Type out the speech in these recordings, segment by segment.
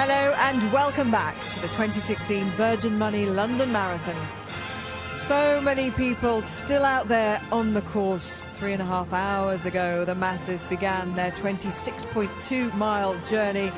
Hello and welcome back to the 2016 Virgin Money London Marathon. So many people still out there on the course. 3.5 hours ago, the masses began their 26.2-mile journey.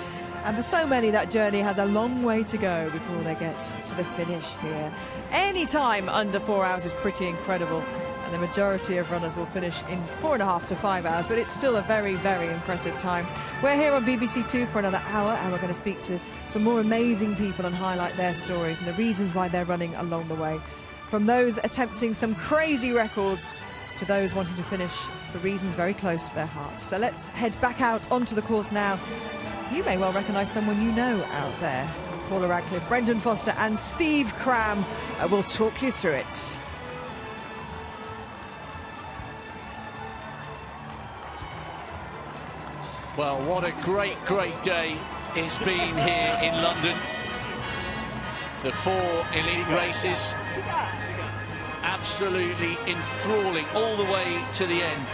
And for so many, that journey has a long way to go before they get to the finish here. Any time under 4 hours is pretty incredible. And the majority of runners will finish in 4.5 to 5 hours, but it's still a very, very impressive time. We're here on BBC Two for another hour, and we're going to speak to some more amazing people and highlight their stories and the reasons why they're running along the way. From those attempting some crazy records to those wanting to finish for reasons very close to their hearts. So let's head back out onto the course now. You may well recognise someone you know out there. Paula Radcliffe, Brendan Foster and Steve Cram will talk you through it. Well, what a great day it's been here in London. The 4 elite races, absolutely enthralling all the way to the end.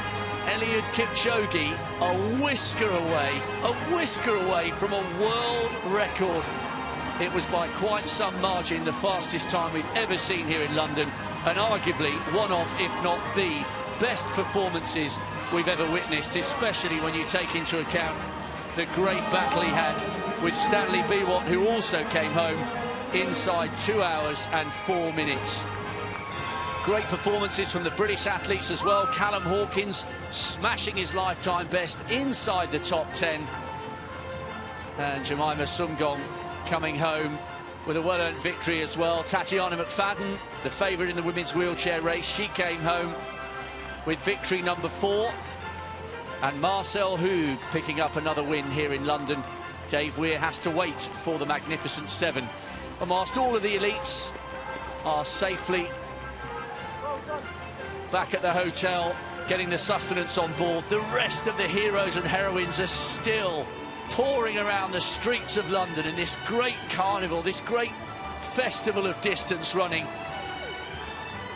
Eliud Kipchoge, a whisker away from a world record. It was by quite some margin the fastest time we've ever seen here in London, and arguably one of, if not the best performances we've ever witnessed, especially when you take into account the great battle he had with Stanley Biwott, who also came home inside 2 hours and 4 minutes. Great performances from the British athletes as well. Callum Hawkins smashing his lifetime best inside the top 10. And Jemima Sumgong coming home with a well-earned victory as well. Tatiana McFadden, the favourite in the women's wheelchair race, she came home with victory number 4. And Marcel Hoog picking up another win here in London. Dave Weir has to wait for the Magnificent Seven. And whilst all of the elites are safely back at the hotel, getting the sustenance on board, the rest of the heroes and heroines are still pouring around the streets of London in this great carnival, this great festival of distance running.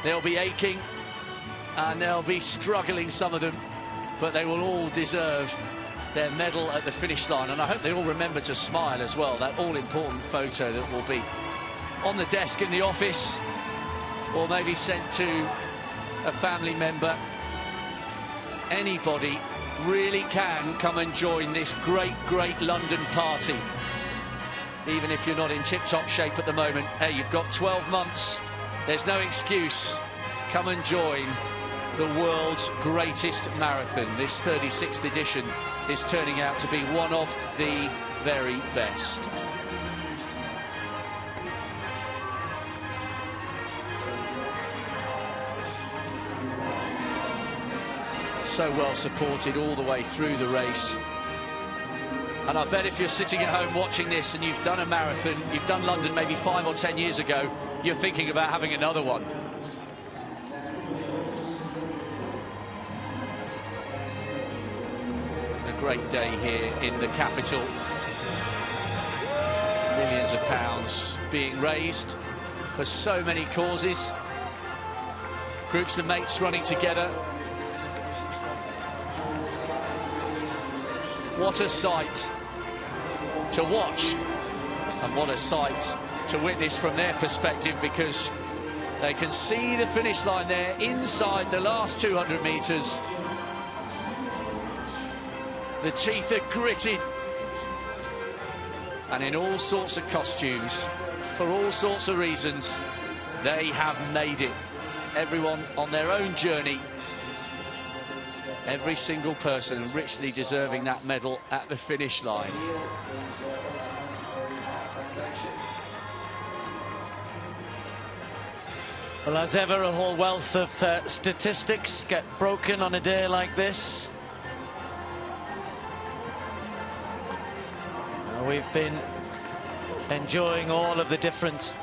They'll be aching and they'll be struggling, some of them, but they will all deserve their medal at the finish line. And I hope they all remember to smile as well, that all-important photo that will be on the desk in the office, or maybe sent to a family member. Anybody really can come and join this great London party. Even if you're not in tip-top shape at the moment, hey, you've got 12 months, there's no excuse. Come and join the world's greatest marathon. This 36th edition is turning out to be one of the very best. So well supported all the way through the race. And I bet if you're sitting at home watching this and you've done a marathon, you've done London maybe 5 or 10 years ago, you're thinking about having another one. Great day here in the capital. Millions of pounds being raised for so many causes. Groups of mates running together. What a sight to watch, and what a sight to witness from their perspective, because they can see the finish line there inside the last 200 metres. The teeth are gritted, and in all sorts of costumes, for all sorts of reasons, they have made it. Everyone on their own journey, every single person richly deserving that medal at the finish line. Well, as ever, a whole wealth of statistics get broken on a day like this. We've been enjoying all of the different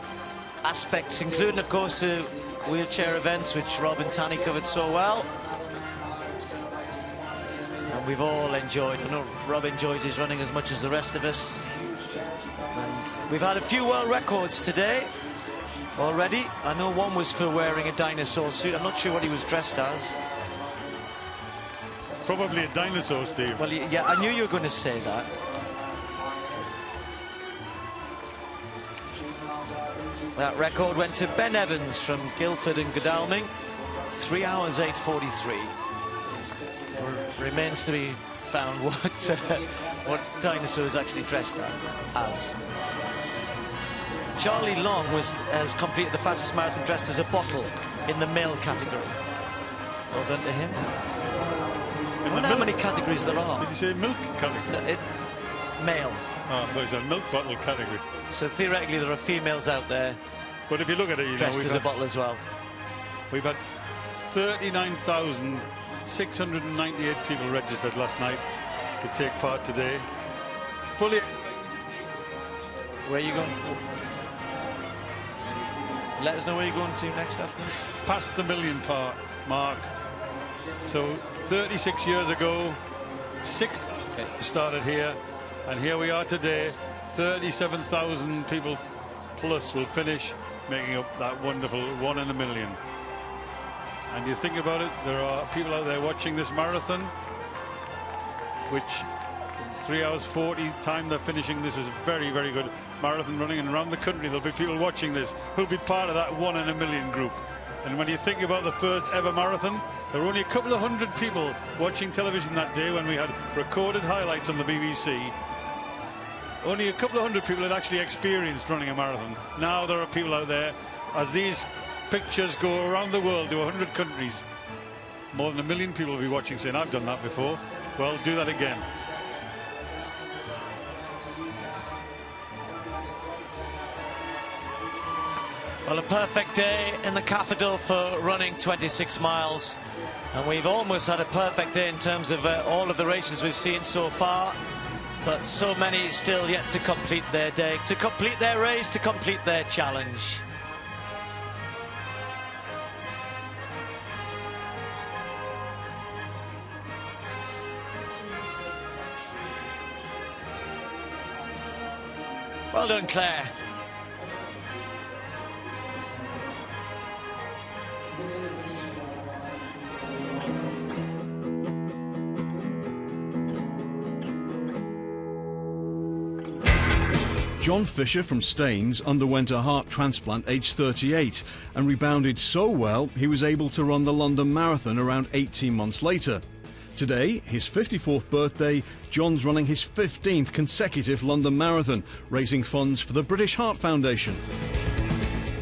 aspects, including, of course, the wheelchair events, which Robin Tanney covered so well. And we've all enjoyed. I know Rob enjoys his running as much as the rest of us. And we've had a few world records today already. I know one was for wearing a dinosaur suit. I'm not sure what he was dressed as. Probably a dinosaur, Steve. Well, yeah, I knew you were going to say that. That record went to Ben Evans from Guildford and Godalming, 3 hours 8:43. Remains to be found what Dinosaur is actually dressed as. Charlie Long has completed the fastest marathon dressed as a bottle in the male category. Well done to him. I wonder how many categories there are. Did you say milk category? No, male. Oh, there's a milk bottle category. So theoretically there are females out there But if you look at it, you dressed know, as a bottle as well. We've had 39,698 people registered last night to take part today. Fully. Where are you going? Let us know where you're going to next after this. Past the million mark. So 36 years ago, sixth started here, and here we are today. 37,000 people plus will finish, making up that wonderful 1 in a million. And you think about it, there are people out there watching this marathon, which in 3 hours 40 time they're finishing. This is very, very good marathon running, and around the country there'll be people watching this who'll be part of that 1 in a million group. And when you think about the first ever marathon, there were only a couple of hundred people watching television that day when we had recorded highlights on the BBC. Only a couple of hundred people had actually experienced running a marathon. Now there are people out there, as these pictures go around the world to 100 countries, more than 1 million people will be watching saying, I've done that before. Well, do that again. Well, a perfect day in the capital for running 26 miles. And we've almost had a perfect day in terms of all of the races we've seen so far. But so many still yet to complete their day, to complete their race, to complete their challenge. Well done, Claire. John Fisher from Staines underwent a heart transplant aged 38 and rebounded so well he was able to run the London Marathon around 18 months later. Today, his 54th birthday, John's running his 15th consecutive London Marathon, raising funds for the British Heart Foundation.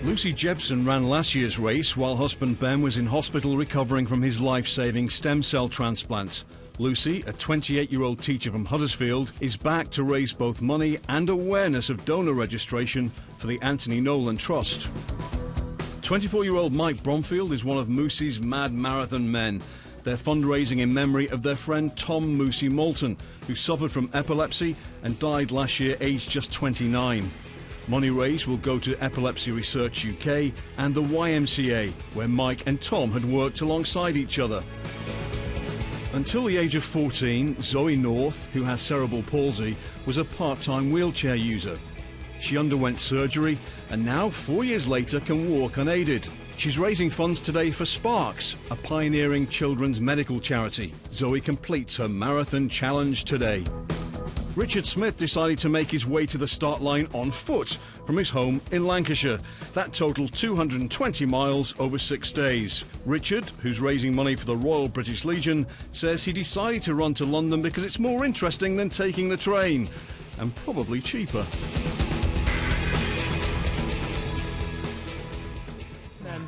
Lucy Jepson ran last year's race while husband Ben was in hospital recovering from his life-saving stem cell transplant. Lucy, a 28-year-old teacher from Huddersfield, is back to raise both money and awareness of donor registration for the Anthony Nolan Trust. 24-year-old Mike Bromfield is one of Moosey's Mad Marathon men. They're fundraising in memory of their friend Tom Moosey Moulton, who suffered from epilepsy and died last year aged just 29. Money raised will go to Epilepsy Research UK and the YMCA, where Mike and Tom had worked alongside each other. Until the age of 14, Zoe North, who has cerebral palsy, was a part-time wheelchair user. She underwent surgery and now, 4 years later, can walk unaided. She's raising funds today for Sparks, a pioneering children's medical charity. Zoe completes her marathon challenge today. Richard Smith decided to make his way to the start line on foot from his home in Lancashire. That totaled 220 miles over 6 days. Richard, who's raising money for the Royal British Legion, says he decided to run to London because it's more interesting than taking the train, and probably cheaper.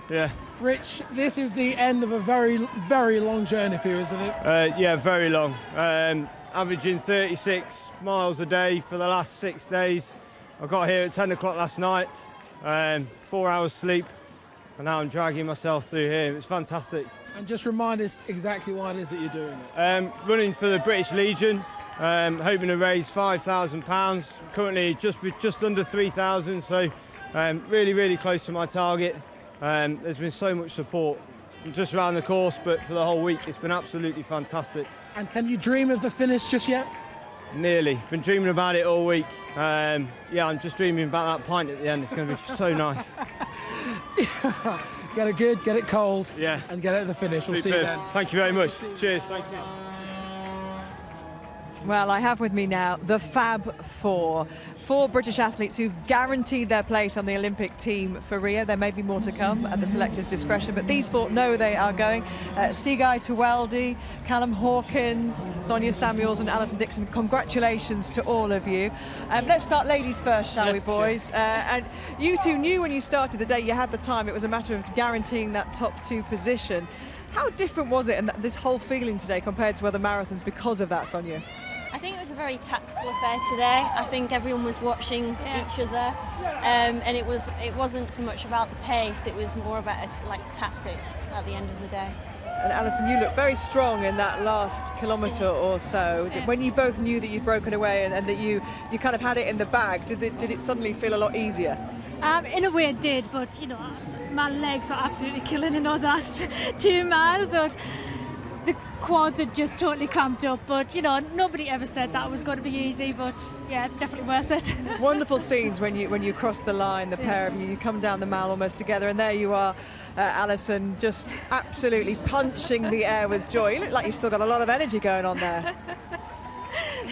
Yeah. Rich, this is the end of a very, very long journey for you, isn't it? Yeah, very long. Averaging 36 miles a day for the last 6 days. I got here at 10 o'clock last night, 4 hours sleep, and now I'm dragging myself through here. It's fantastic. And just remind us exactly why it is that you're doing it. Running for the British Legion, hoping to raise £5,000. Currently just under 3,000, so really, really close to my target. There's been so much support, just around the course, but for the whole week. It's been absolutely fantastic. And can you dream of the finish just yet? Nearly. Been dreaming about it all week. Yeah, I'm just dreaming about that pint at the end. It's going to be so nice. Get it good, get it cold, yeah, and get it at the finish. We'll see you then. Thank you very much. Cheers. Thank you. Well, I have with me now the Fab Four. 4 British athletes who've guaranteed their place on the Olympic team for Rio. There may be more to come at the selectors' discretion, but these 4 know they are going. Tsegay Tuwelde, Callum Hawkins, Sonia Samuels and Alison Dixon. Congratulations to all of you. Let's start ladies first, shall we, boys? And you two knew when you started the day you had the time. It was a matter of guaranteeing that top 2 position. How different was it, and this whole feeling today compared to other marathons because of that, Sonia? I think it was a very tactical affair today. I think everyone was watching each other, and it wasn't so much about the pace. It was more about like tactics at the end of the day. And Alison, you look very strong in that last kilometre or so. When you both knew that you'd broken away and that you kind of had it in the bag, did it suddenly feel a lot easier? In a way it did, but you know, my legs were absolutely killing in those last 2 miles. But the quads had just totally cramped up, but you know, nobody ever said that was going to be easy, but yeah, it's definitely worth it. Wonderful scenes when you cross the line, the pair of you come down the mile almost together, and there you are, Alison, just absolutely punching the air with joy. You look like you've still got a lot of energy going on there.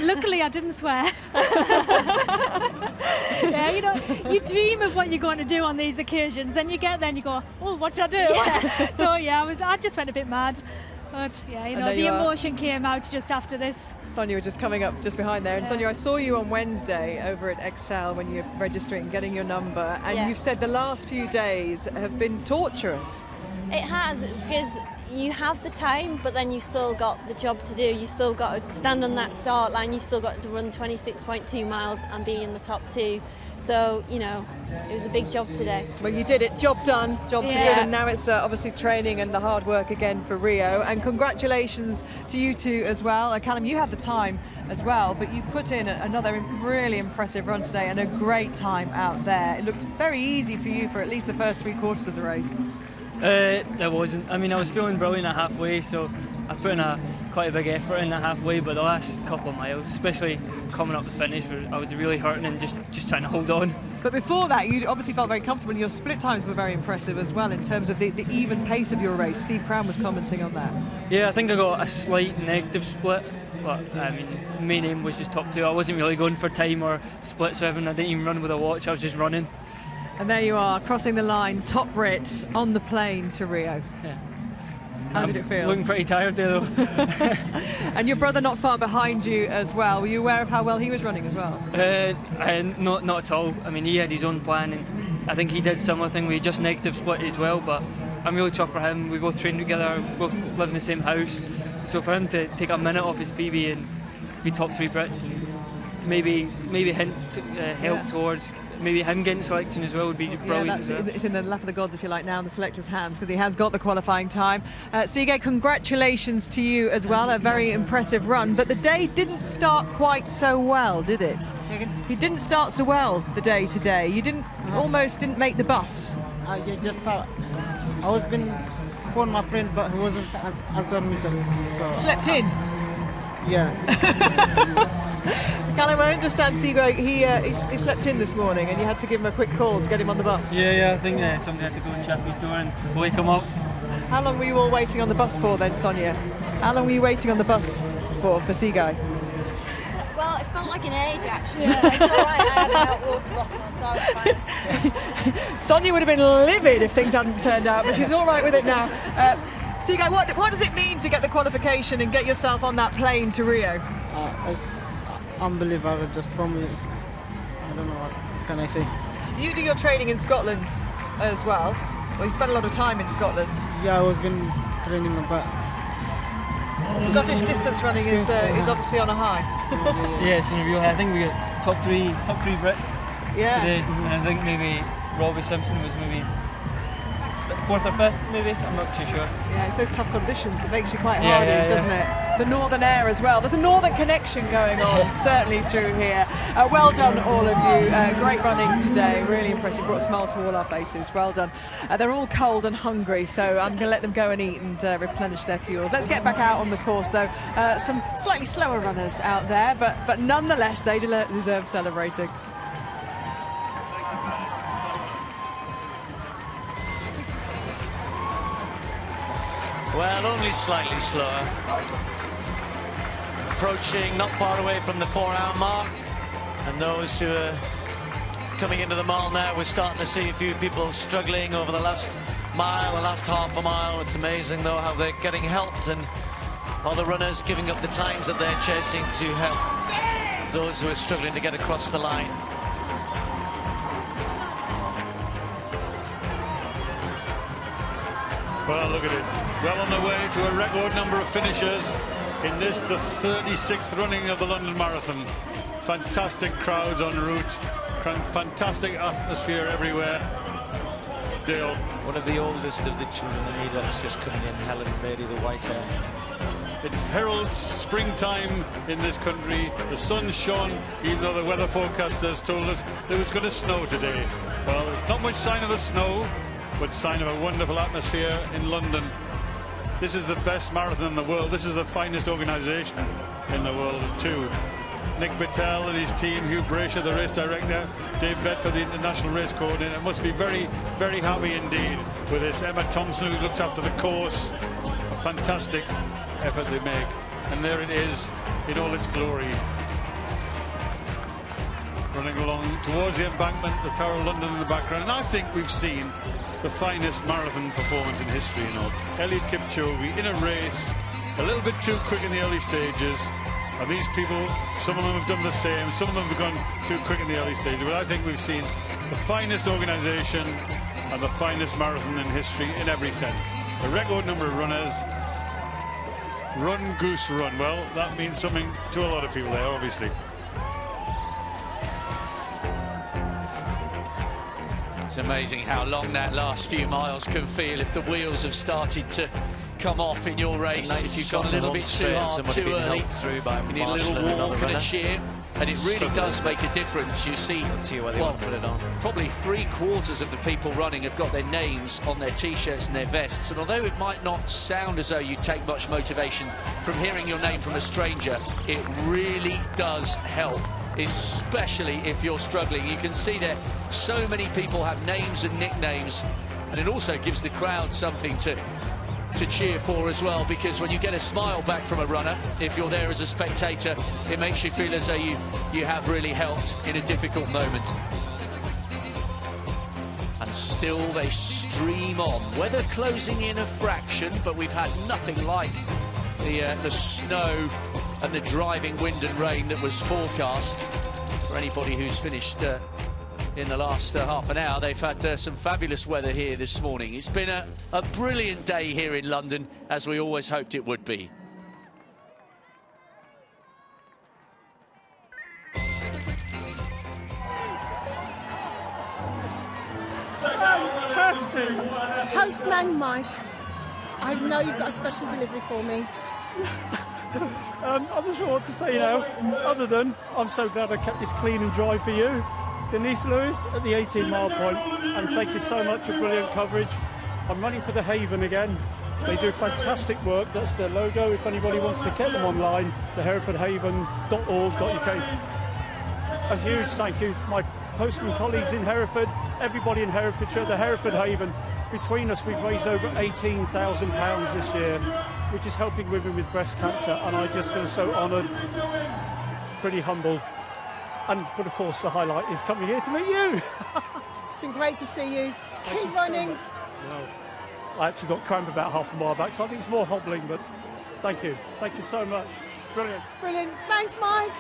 Luckily I didn't swear. Yeah, you know, you dream of what you're going to do on these occasions, and you get there and you go, oh, what should I do? Yeah. So yeah, I just went a bit mad. But yeah, you know, the emotion came out just after this. Sonia was just coming up just behind there. And Sonia, I saw you on Wednesday over at Excel when you're registering, getting your number. And you've said the last few days have been torturous. It has, because you have the time, but then you've still got the job to do. You've still got to stand on that start line. You've still got to run 26.2 miles and be in the top 2. So, you know, it was a big job today. Well, you did it. Job done. Job's good. And now it's obviously training and the hard work again for Rio. And congratulations to you two as well. Callum, you had the time as well, but you put in another really impressive run today and a great time out there. It looked very easy for you for at least the first 3 quarters of the race. It wasn't. I mean, I was feeling brilliant at halfway, so I put in quite a big effort in the halfway, but the last couple of miles, especially coming up the finish, I was really hurting and just trying to hold on. But before that, you obviously felt very comfortable, and your split times were very impressive as well in terms of the even pace of your race. Steve Crown was commenting on that. Yeah, I think I got a slight negative split, but I mean, main aim was just top 2. I wasn't really going for time or splits or everything. I didn't even run with a watch, I was just running. And there you are, crossing the line, top Brit, on the plane to Rio. Yeah. How did it feel? Looking pretty tired there, though. And your brother not far behind you as well. Were you aware of how well he was running as well? Not at all. I mean, he had his own plan, and I think he did similar thing. We just negative split as well, but I'm really chuffed for him. We both trained together, both live in the same house. So for him to take a minute off his PB and be top 3 Brits, and maybe help towards maybe him getting selection as well would be brilliant. Yeah, it's in the lap of the gods, if you like, now in the selector's hands, because he has got the qualifying time. Tsegay, congratulations to you as well. A very impressive run, but the day didn't start quite so well, did it? You didn't start so well the day today. You almost didn't make the bus. I just thought I was been phone my friend, but he wasn't answering me just so. Slept in? Yeah. Callum, I understand Tsegay, he slept in this morning and you had to give him a quick call to get him on the bus. Yeah, I think somebody had to go and check his door and wake him up. How long were you all waiting on the bus for then, Sonia? How long were you waiting on the bus for Tsegay? Well, it felt like an age, actually. It's all right, I had a hot water bottle, so I was fine. Sonia would have been livid if things hadn't turned out, but she's all right with it now. Tsegay, what does it mean to get the qualification and get yourself on that plane to Rio? It's unbelievable, just for me. I don't know, what can I say? You do your training in Scotland as well. Well, you spent a lot of time in Scotland. Yeah, I was been training about. Scottish distance running is obviously on a high. Yeah, it's in a real high. I think we got top three Brits today, and I think maybe Robbie Simpson was maybe 4th or 5th, maybe. I'm not too sure. Yeah, it's those tough conditions. It makes you quite hardy, doesn't it? The northern air as well. There's a northern connection going on, certainly through here. Well done, all of you. Great running today. Really impressive. Brought a smile to all our faces. Well done. They're all cold and hungry, so I'm going to let them go and eat and replenish their fuels. Let's get back out on the course, though. Some slightly slower runners out there, but nonetheless, they deserve celebrating. Well, only slightly slower. approaching not far away from the 4-hour mark. And those who are coming into the mile now, we're starting to see a few people struggling over the last mile, the last half a mile. It's amazing, though, how they're getting helped, and all the runners giving up the times that they're chasing to help those who are struggling to get across the line. Well, look at it. Well on the way to a record number of finishers in this, the 36th running of the London Marathon. Fantastic crowds en route, fantastic atmosphere everywhere. Dale. One of the oldest of the children of Nida is just coming in, Helen Beatty, the white hair. It heralds springtime in this country. The sun shone, even though the weather forecasters told us it was going to snow today. Well, not much sign of the snow, but sign of a wonderful atmosphere in London. This is the best marathon in the world. This is the finest organisation in the world too. Nick Bittell and his team, Hugh Brasher, the race director, Dave Bedford, the international race coordinator, must be very, very happy indeed with this. Emma Thompson, who looks after the course. A fantastic effort they make. And there it is in all its glory. Running along towards the embankment, the Tower of London in the background. And I think we've seen the finest marathon performance in history, you know. Eliud Kipchoge in a race, a little bit too quick in the early stages. And these people, some of them have done the same, some of them have gone too quick in the early stages. But I think we've seen the finest organisation and the finest marathon in history in every sense. The record number of runners. Run, Goose, run. Well, that means something to a lot of people there, obviously. It's amazing how long that last few miles can feel if the wheels have started to come off in your race. If you've gone a little bit too hard, too early, you need a little walk and a cheer, and it really does make a difference. You see, well, probably 3/4 of the people running have got their names on their t-shirts and their vests, and although it might not sound as though you take much motivation from hearing your name from a stranger, it really does help, especially if you're struggling. You can see that so many people have names and nicknames, and it also gives the crowd something to cheer for as well, because when you get a smile back from a runner, if you're there as a spectator, it makes you feel as though you have really helped in a difficult moment. And still they stream on, weather closing in a fraction, but we've had nothing like the snow and the driving wind and rain that was forecast. For anybody who's finished in the last half an hour, they've had some fabulous weather here this morning. It's been a brilliant day here in London, as we always hoped it would be. Fantastic! Postman Mike, I know you've got a special delivery for me. I'm not sure what to say now, other than I'm so glad I kept this clean and dry for you. Denise Lewis at the 18-mile point, and thank you so much for brilliant coverage. I'm running for the Haven again. They do fantastic work. That's their logo. If anybody wants to get them online, theherefordhaven.org.uk. A huge thank you, my postman colleagues in Hereford, everybody in Herefordshire, the Hereford Haven. Between us, we've raised over £18,000 this year, which is helping women with breast cancer, and I just feel so honoured, pretty humble. But of course, the highlight is coming here to meet you. It's been great to see you. Keep running. Well, I actually got cramp about half a mile back, so I think it's more hobbling, but thank you. Thank you so much. Brilliant. Brilliant. Thanks, Mike.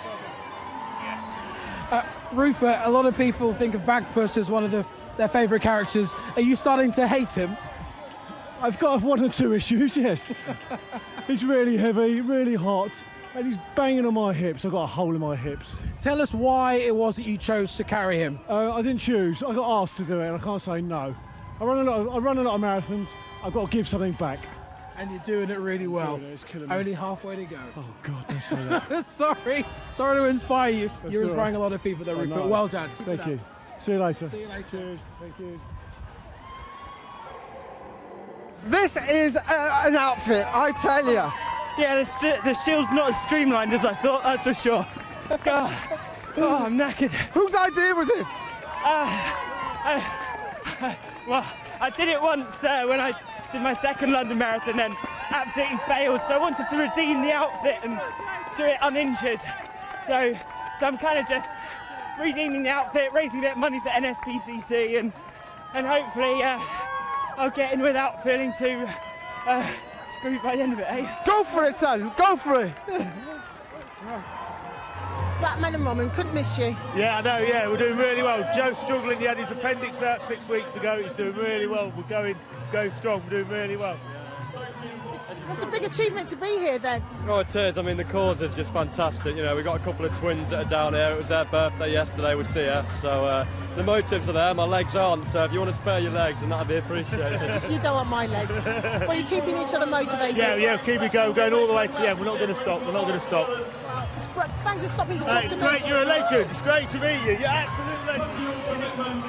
Rupert, a lot of people think of Bagpuss as one of their favourite characters. Are you starting to hate him? I've got one or two issues, yes. He's really heavy, really hot, and he's banging on my hips. I've got a hole in my hips. Tell us why it was that you chose to carry him. I didn't choose. I got asked to do it, and I can't say no. I run a lot of marathons. I've got to give something back. And you're doing it really well. It's killing me. Only halfway to go. Oh, God, don't say that. Sorry to inspire you. That's You're all inspiring right. a lot of people there, I Rupert. know. Well done. Keep Thank it you. up. See you later. See you later. Cheers. Thank you. This is an outfit, I tell you. Yeah, the shield's not as streamlined as I thought, that's for sure. God. Oh, I'm knackered. Whose idea was it? Well, I did it once when I did my second London Marathon and absolutely failed, so I wanted to redeem the outfit and do it uninjured. So I'm kind of just redeeming the outfit, raising a bit of money for NSPCC, and hopefully I'll get in without feeling too screwed by the end of it, eh? Go for it, son. Go for it. Batman and Robin, couldn't miss you. Yeah, I know, yeah, we're doing really well. Joe's struggling, he had his appendix out 6 weeks ago, he's doing really well. We're going strong, we're doing really well. That's a big achievement to be here then. Oh, it is. I mean, the cause is just fantastic. You know, we've got a couple of twins that are down here. It was their birthday yesterday with CF, so the motives are there. My legs aren't, so if you want to spare your legs, then that'd be appreciated. You don't want my legs. Well, you're keeping each other motivated. Yeah, keep it going. We're going all the way to the end. We're not going to stop. We're not going to stop. Thanks for stopping to talk It's to great. me. You're a legend. It's great to meet you. You're absolute legend.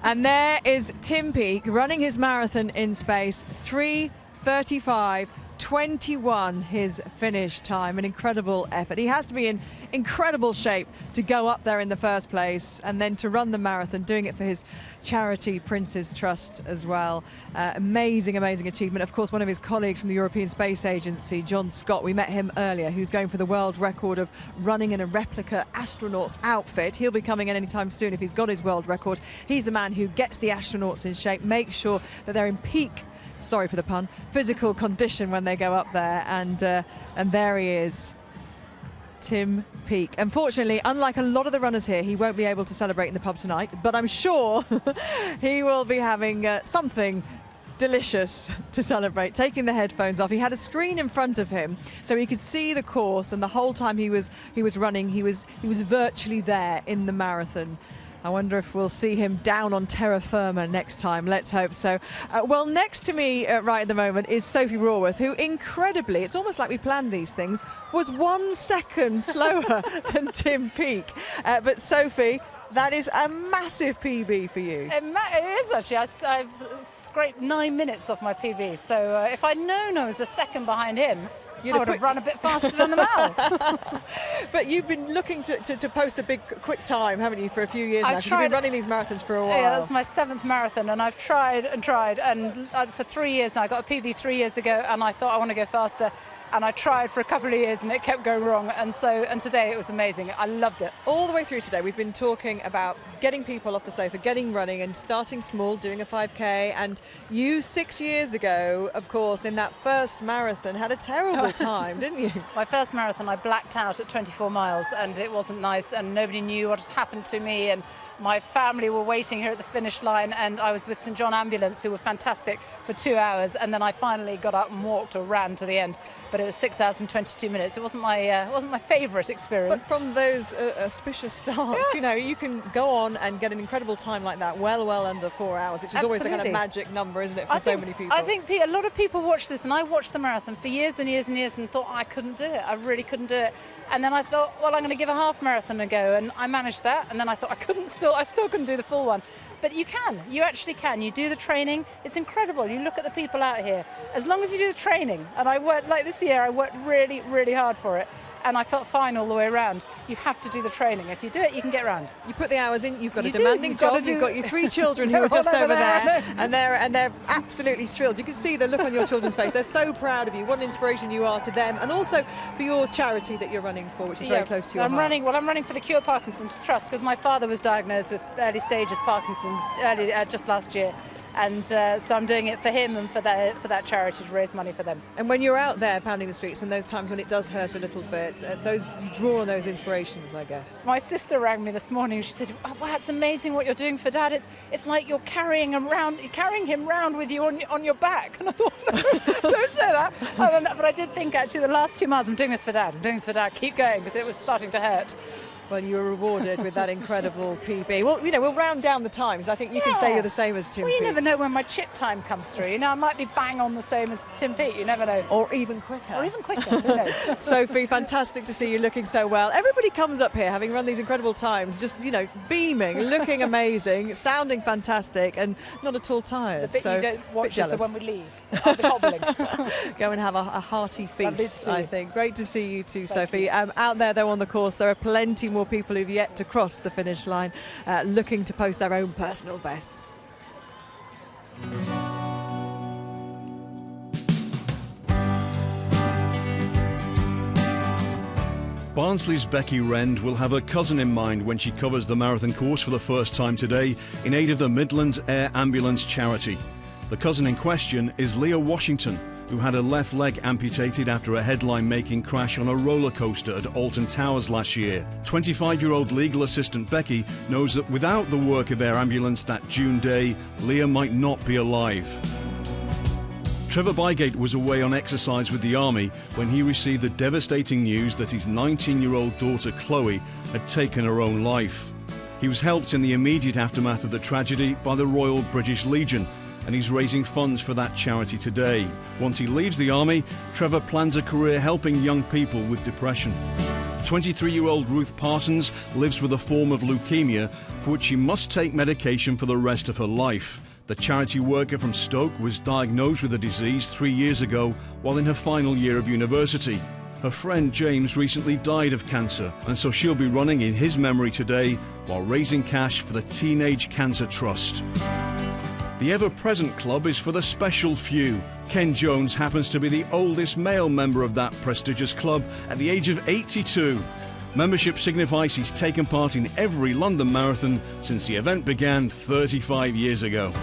And there is Tim Peake running his marathon in space, 3:35:21, his finish time. An incredible effort. He has to be in incredible shape to go up there in the first place and then to run the marathon, doing it for his charity Prince's Trust as well. Amazing achievement. Of course, one of his colleagues from the European Space Agency, John Scott, we met him earlier, who's going for the world record of running in a replica astronaut's outfit. He'll be coming in anytime soon if he's got his world record. He's the man who gets the astronauts in shape, makes sure that they're in peak, sorry for the pun, physical condition when they go up there, and there he is, Tim Peake. Unfortunately, unlike a lot of the runners here, he won't be able to celebrate in the pub tonight, but I'm sure he will be having something delicious to celebrate, taking the headphones off. He had a screen in front of him so he could see the course, and the whole time he was running, he was virtually there in the marathon. I wonder if we'll see him down on terra firma next time. Let's hope so. Well, next to me right at the moment is Sophie Raworth, who incredibly, it's almost like we planned these things, was 1 second slower than Tim Peake. But Sophie, that is a massive PB for you. It is actually. I've scraped 9 minutes off my PB. So if I'd known I was a second behind him, I would have run a bit faster than the mile. But you've been looking to post a big, quick time, haven't you, for a few years now? You've been running these marathons for a while. Yeah, that's my 7th marathon, and I've tried, and for 3 years now. I got a PB 3 years ago, and I thought I want to go faster. And I tried for a couple of years and it kept going wrong, and today it was amazing. I loved it. All the way through today we've been talking about getting people off the sofa, getting running and starting small, doing a 5K, and you 6 years ago, of course, in that first marathon had a terrible time, didn't you? My first marathon, I blacked out at 24 miles and it wasn't nice, and nobody knew what had happened to me, and my family were waiting here at the finish line, and I was with St John Ambulance, who were fantastic, for 2 hours, and then I finally got up and walked or ran to the end. But it was 6 hours and 22 minutes. It wasn't my favourite experience. But from those auspicious starts, you know, you can go on and get an incredible time like that, well under 4 hours, which is always the kind of magic number, isn't it, for so many people? I think a lot of people watch this, and I watched the marathon for years and years and years and thought I couldn't do it. I really couldn't do it. And then I thought, well, I'm going to give a half marathon a go, and I managed that. And then I thought I still couldn't do the full one. But you can, you actually can. You do the training, it's incredible. You look at the people out here, as long as you do the training, and I worked, like this year, I worked really, really hard for it, and I felt fine all the way around. You have to do the training. If you do it, you can get around. You put the hours in, you've got a demanding job, you've got your 3 children who are just over there, and they're absolutely thrilled. You can see the look on your children's face. They're so proud of you. What an inspiration you are to them, and also for your charity that you're running for, which is very close to your heart. I'm running for the Cure Parkinson's Trust, because my father was diagnosed with early stages Parkinson's just last year. And so I'm doing it for him and for that charity to raise money for them. And when you're out there pounding the streets, and those times when it does hurt a little bit, you draw on those inspirations, I guess. My sister rang me this morning and she said, "Oh, wow, it's amazing what you're doing for Dad. It's like you're carrying him round with you on your back." And I thought, no, don't say that. But I did think, actually, the last 2 miles, I'm doing this for Dad. Keep going, because it was starting to hurt. Well, you were rewarded with that incredible PB. Well, you know, we'll round down the times. I think you can say you're the same as Tim Peake. Well, you never know when my chip time comes through. You know, I might be bang on the same as Tim Peake. You never know. Or even quicker. Who knows? Sophie, fantastic to see you looking so well. Everybody comes up here, having run these incredible times, just, you know, beaming, looking amazing, sounding fantastic, and not at all tired. The bit you don't watch is the one we leave. I'll be hobbling. Go and have a hearty feast, I think. Great to see you too, Sophie. Out there, though, on the course, there are plenty more people who've yet to cross the finish line, looking to post their own personal bests. Barnsley's Becky Rend will have her cousin in mind when she covers the marathon course for the first time today in aid of the Midlands Air Ambulance charity. The cousin in question is Leah Washington, who had her left leg amputated after a headline-making crash on a roller coaster at Alton Towers last year. 25-year-old legal assistant Becky knows that without the work of Air Ambulance that June day, Leah might not be alive. Trevor Bygate was away on exercise with the Army when he received the devastating news that his 19-year-old daughter Chloe had taken her own life. He was helped in the immediate aftermath of the tragedy by the Royal British Legion, and he's raising funds for that charity today. Once he leaves the Army, Trevor plans a career helping young people with depression. 23-year-old Ruth Parsons lives with a form of leukemia for which she must take medication for the rest of her life. The charity worker from Stoke was diagnosed with the disease 3 years ago while in her final year of university. Her friend James recently died of cancer, and so she'll be running in his memory today while raising cash for the Teenage Cancer Trust. The ever-present club is for the special few. Ken Jones happens to be the oldest male member of that prestigious club at the age of 82. Membership signifies he's taken part in every London Marathon since the event began 35 years ago.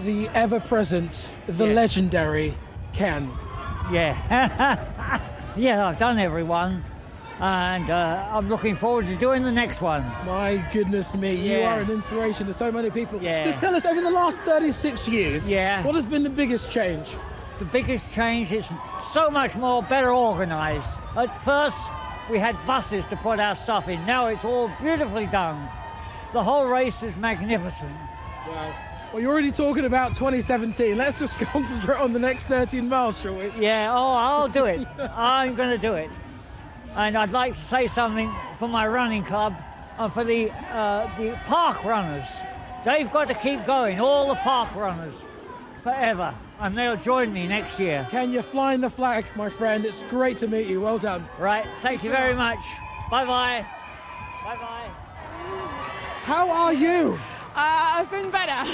The ever-present, the legendary Ken. Yeah. Yeah, I've done every one. And I'm looking forward to doing the next one. My goodness me, you Yeah. are an inspiration to so many people. Yeah. Just tell us, over the last 36 years, Yeah. what has been the biggest change? The biggest change is so much more better organised. At first, we had buses to put our stuff in. Now it's all beautifully done. The whole race is magnificent. Wow. Well, you're already talking about 2017. Let's just concentrate on the next 13 miles, shall we? Yeah, I'll do it. I'm going to do it. And I'd like to say something for my running club and for the park runners. They've got to keep going, all the park runners, forever. And they'll join me next year. Ken, you're flying the flag, my friend. It's great to meet you. Well done. Right, thank you very much. Bye-bye. Bye-bye. How are you? I've been better.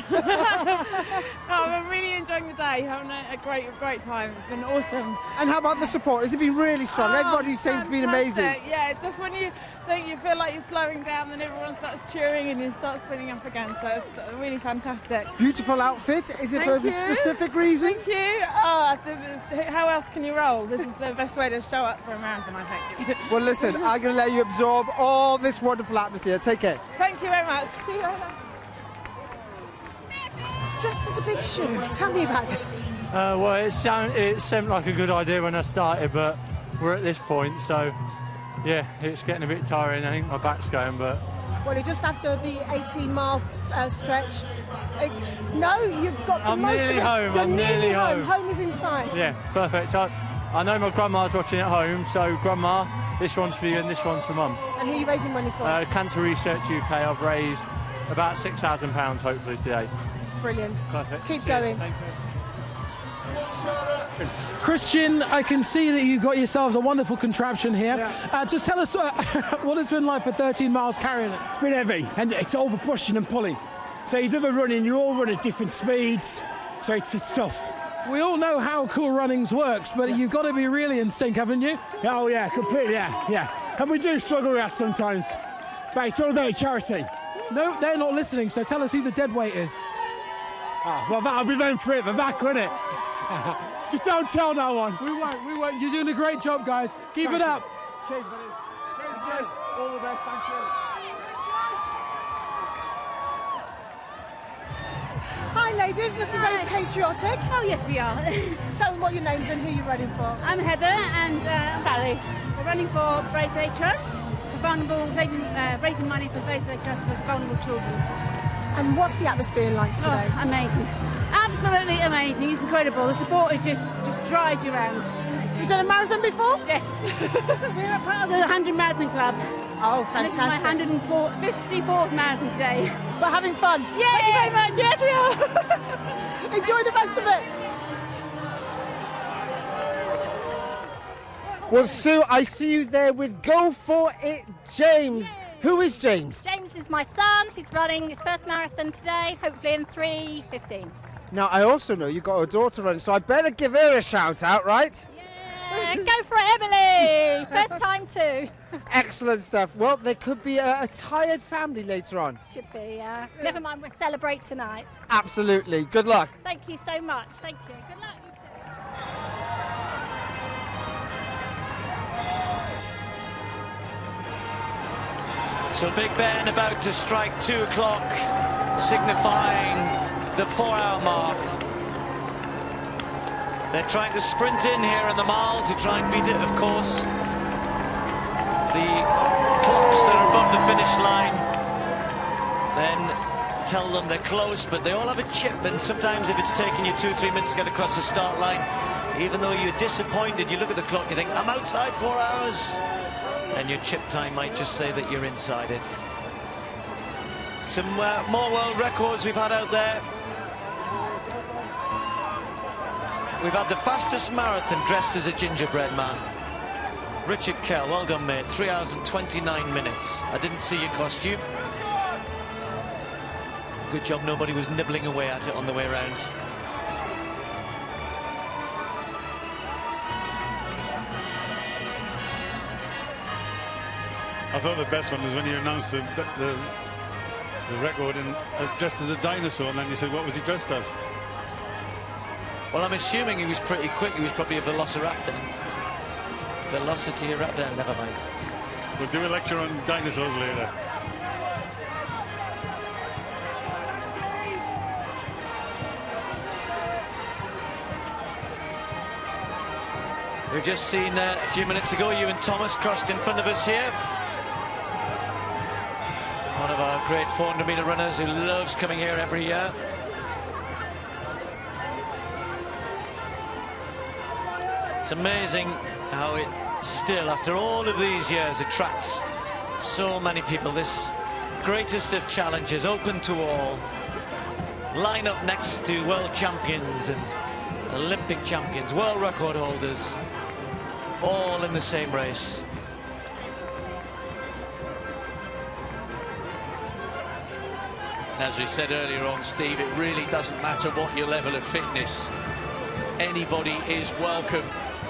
I'm really enjoying the day, having a great time. It's been awesome. And how about the support? Has it been really strong? Everybody seems to be amazing. Fantastic. Yeah, just when you think you feel like you're slowing down, then everyone starts cheering and you start spinning up again. So it's really fantastic. Beautiful outfit. Is it for Thank a you. specific reason? Thank you. Oh, how else can you roll? This is the best way to show up for a marathon, I think. Well, listen, I'm going to let you absorb all this wonderful atmosphere. Take care. Thank you very much. See you later. Dressed as a big shoe. Tell me about this. Well, it seemed like a good idea when I started, but we're at this point, so yeah, it's getting a bit tiring. I think my back's going, but Well, you're just after the 18-mile stretch. You've got the I'm most nearly of it. home, You're I'm nearly nearly home. home. Home is in sight. yeah, perfect. I know my grandma's watching at home, so Grandma, this one's for you and this one's for Mum. And who are you raising money for? Cancer Research UK, I've raised about £6,000 hopefully today. Brilliant. Perfect. Keep Cheers. going. Thank you. Christian, I can see that you've got yourselves a wonderful contraption here. Yeah. Just tell us what it's been like for 13 miles carrying it. It's been heavy, and it's over pushing and pulling. So you do the running, you all run at different speeds, so it's tough. We all know how Cool Runnings works, but you've got to be really in sync, haven't you? Oh yeah, completely, yeah. And we do struggle with that sometimes. But it's all about charity. No, they're not listening, so tell us who the dead weight is. Well, that'll be them for it, the back, won't it? Just don't tell no one. We won't. You're doing a great job, guys. Keep it up. Cheers, buddy. Cheers, mate. All the best, thank you. Hi, ladies. Looking very patriotic. Oh, yes, we are. Tell them what your names and who you're running for. I'm Heather and Sally. We're running for Braithwaite Trust, for vulnerable, raising money for Braithwaite Trust for vulnerable children. And what's the atmosphere like today? Oh, amazing. Absolutely amazing. It's incredible. The support is just drives you around. You've done a marathon before? Yes. We're a part of the 100 Marathon Club. Oh, And this is my fantastic. 154th marathon today. But having fun? Yeah. Thank you very much. Yes, we are. Enjoy the rest of it. Well, Sue, I see you there with Go For It James. Who is James? James is my son. He's running his first marathon today, hopefully in 3:15. Now, I also know you've got a daughter running, so I better give her a shout out, right? Yeah, go for it, Emily! First time too. Excellent stuff. Well, there could be a tired family later on. Should be, yeah. Never mind, we'll celebrate tonight. Absolutely. Good luck. Thank you so much. Thank you. Good luck, you two. So Big Ben about to strike 2 o'clock, signifying the 4-hour mark. They're trying to sprint in here in the mile to try and beat it, of course. The clocks that are above the finish line then tell them they're close, but they all have a chip, and sometimes if it's taking you 2 or 3 minutes to get across the start line, even though you're disappointed, you look at the clock, you think, I'm outside 4 hours, and your chip time might just say that you're inside it. Some more world records we've had out there. We've had the fastest marathon dressed as a gingerbread man. Richard Kell, well done, mate. 3 hours and 29 minutes. I didn't see your costume. Good job nobody was nibbling away at it on the way around. I thought the best one was when you announced the record and dressed as a dinosaur, and then you said, what was he dressed as? Well, I'm assuming he was pretty quick. He was probably a velociraptor. Velocity-raptor, never mind. We'll do a lecture on dinosaurs later. We've just seen a few minutes ago, Ewan Thomas crossed in front of us here. One of our great 400-metre runners who loves coming here every year. It's amazing how it still, after all of these years, attracts so many people. This greatest of challenges, open to all. Line up next to world champions and Olympic champions, world record holders, all in the same race. As we said earlier on, Steve, it really doesn't matter what your level of fitness. Anybody is welcome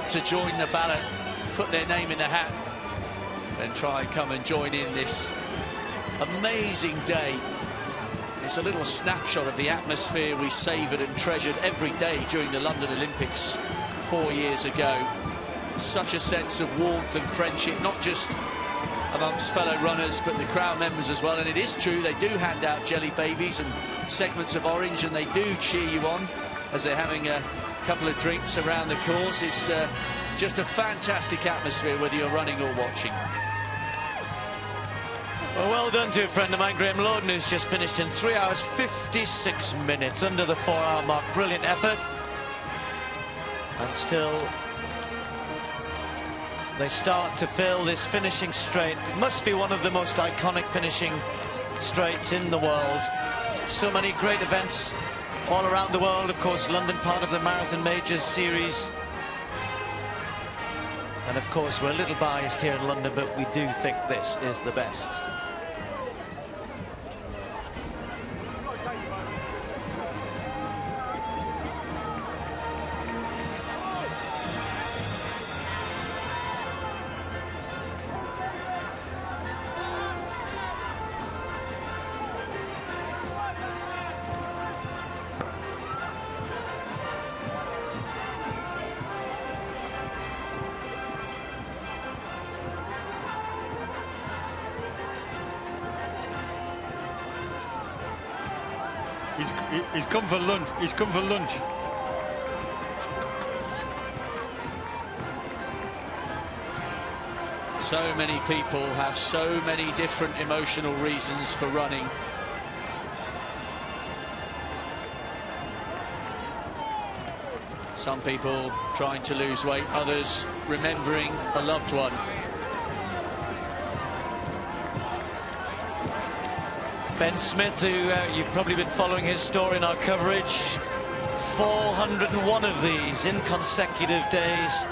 to join the ballot, put their name in the hat, and try and come and join in this amazing day. It's a little snapshot of the atmosphere we savoured and treasured every day during the London Olympics 4 years ago. Such a sense of warmth and friendship, not just amongst fellow runners, but the crowd members as well. And it is true, they do hand out jelly babies and segments of orange, and they do cheer you on as they're having a couple of drinks around the course. It's just a fantastic atmosphere, whether you're running or watching. Well done to a friend of mine, Graham Lowden, who's just finished in 3 hours 56 minutes, under the 4-hour mark. Brilliant effort. And still, they start to fill this finishing straight. It must be one of the most iconic finishing straights in the world. So many great events all around the world. Of course, London, part of the Marathon Majors series. And of course, we're a little biased here in London, but we do think this is the best. He's come for lunch. He's come for lunch. So many people have so many different emotional reasons for running. Some people trying to lose weight, others remembering a loved one. Ben Smith, who you've probably been following his story in our coverage, 401 of these in consecutive days.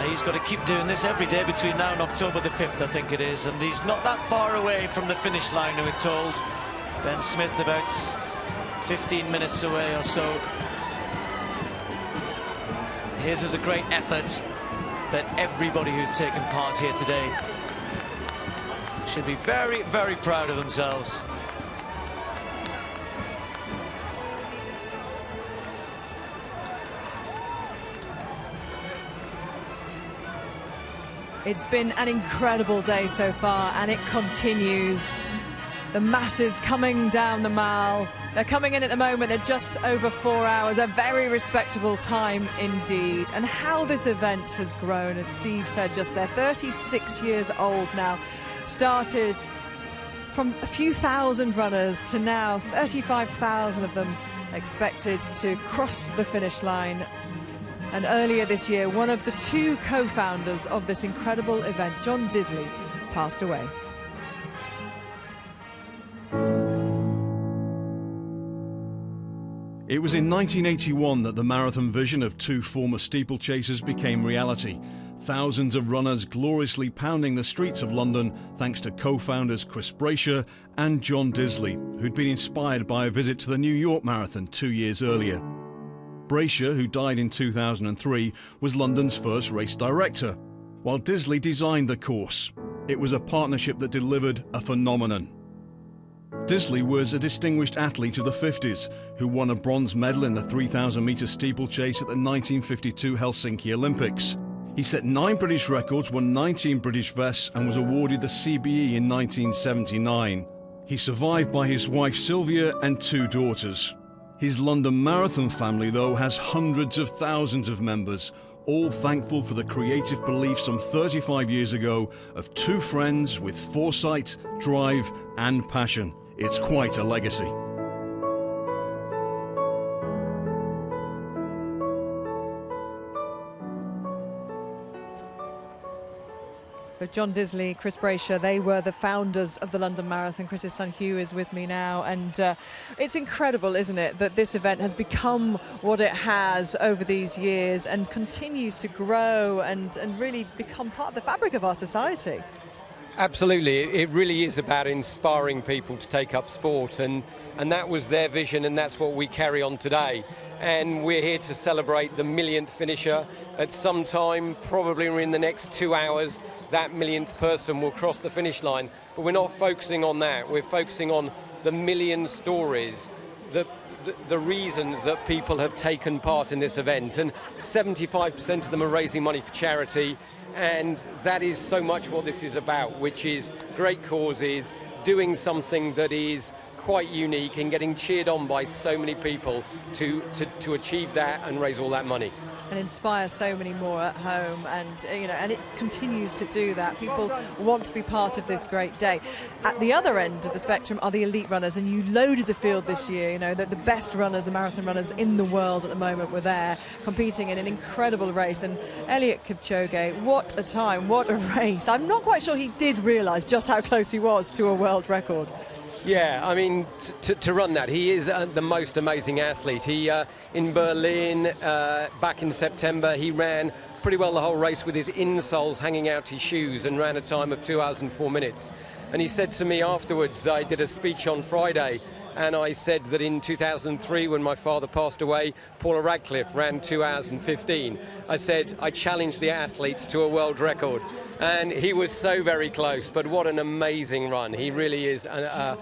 He's got to keep doing this every day between now and October the 5th, I think it is, and he's not that far away from the finish line, we're told. Ben Smith about 15 minutes away or so. His is a great effort that everybody who's taken part here today should be very, very proud of themselves. It's been an incredible day so far, and it continues. The masses coming down the Mall. They're coming in at the moment at just over 4 hours, a very respectable time indeed. And how this event has grown, as Steve said just there, 36 years old now. Started from a few thousand runners to now 35,000 of them expected to cross the finish line. And earlier this year, one of the two co-founders of this incredible event, John Disley, passed away. It was in 1981 that the marathon vision of two former steeplechasers became reality. Thousands of runners gloriously pounding the streets of London thanks to co-founders Chris Braysher and John Disley, who'd been inspired by a visit to the New York Marathon 2 years earlier. Braysher, who died in 2003, was London's first race director, while Disley designed the course. It was a partnership that delivered a phenomenon. Disley was a distinguished athlete of the 50s who won a bronze medal in the 3,000-metre steeplechase at the 1952 Helsinki Olympics. He set 9 British records, won 19 British vests and was awarded the CBE in 1979. He's survived by his wife Sylvia and 2 daughters. His London Marathon family, though, has hundreds of thousands of members, all thankful for the creative belief some 35 years ago of 2 friends with foresight, drive and passion. It's quite a legacy. So John Disley, Chris Braysher, they were the founders of the London Marathon. Chris's son Hugh is with me now, and it's incredible, isn't it, that this event has become what it has over these years and continues to grow and really become part of the fabric of our society. Absolutely, it really is about inspiring people to take up sport, and that was their vision, and that's what we carry on today. And we're here to celebrate the 1,000,000th finisher. At some time, probably in the next 2 hours, that 1,000,000th person will cross the finish line. But we're not focusing on that. We're focusing on the 1,000,000 stories, the reasons that people have taken part in this event. And 75% of them are raising money for charity. And that is so much what this is about, which is great causes, doing something that is quite unique and getting cheered on by so many people to achieve that and raise all that money. And inspire so many more at home, and and it continues to do that. People want to be part of this great day. At the other end of the spectrum are the elite runners, and you loaded the field this year. The best runners, the marathon runners in the world at the moment were there competing in an incredible race. And Eliud Kipchoge, what a time, what a race. I'm not quite sure he did realise just how close he was to a world record. Yeah, I mean, to run that, he is the most amazing athlete. He, in Berlin, back in September, he ran pretty well the whole race with his insoles hanging out his shoes and ran a time of 2 hours and 4 minutes. And he said to me afterwards, I did a speech on Friday, and I said that in 2003, when my father passed away, Paula Radcliffe ran 2 hours and 15. I said, I challenged the athletes to a world record. And he was so very close, but what an amazing run. He really is a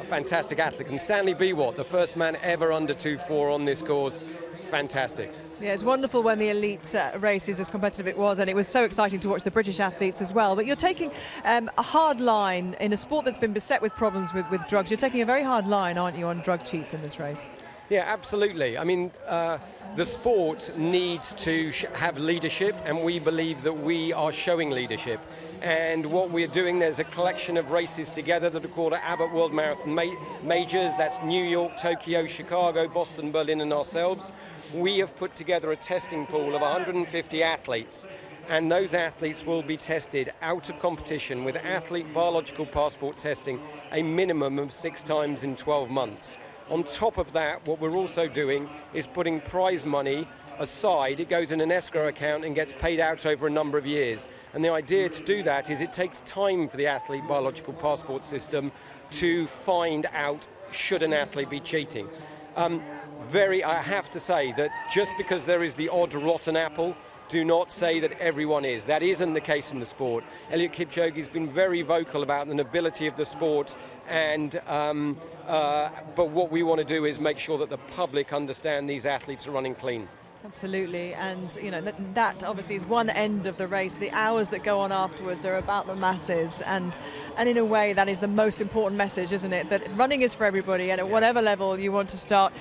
fantastic athlete. And Stanley Biwott, the first man ever under 2:4 on this course, fantastic. Yeah, it's wonderful when the elite race is as competitive it was, and it was so exciting to watch the British athletes as well. But you're taking a hard line in a sport that's been beset with problems with drugs. You're taking a very hard line, aren't you, on drug cheats in this race? Yeah, absolutely. I mean, the sport needs to have leadership, and we believe that we are showing leadership. And what we're doing, there's a collection of races together that are called Abbott World Marathon Majors. That's New York, Tokyo, Chicago, Boston, Berlin, and ourselves. We have put together a testing pool of 150 athletes, and those athletes will be tested out of competition with athlete biological passport testing a minimum of 6 times in 12 months. On top of that, what we're also doing is putting prize money aside. It goes in an escrow account and gets paid out over a number of years. And the idea to do that is it takes time for the athlete biological passport system to find out should an athlete be cheating? I have to say that just because there is the odd rotten apple, do not say that everyone is. That isn't the case in the sport. Eliud Kipchoge has been very vocal about the nobility of the sport, and but what we want to do is make sure that the public understand these athletes are running clean. Absolutely, and you know that obviously is one end of the race. The hours that go on afterwards are about the masses, and in a way that is the most important message, isn't it? That running is for everybody, and at whatever level you want to start,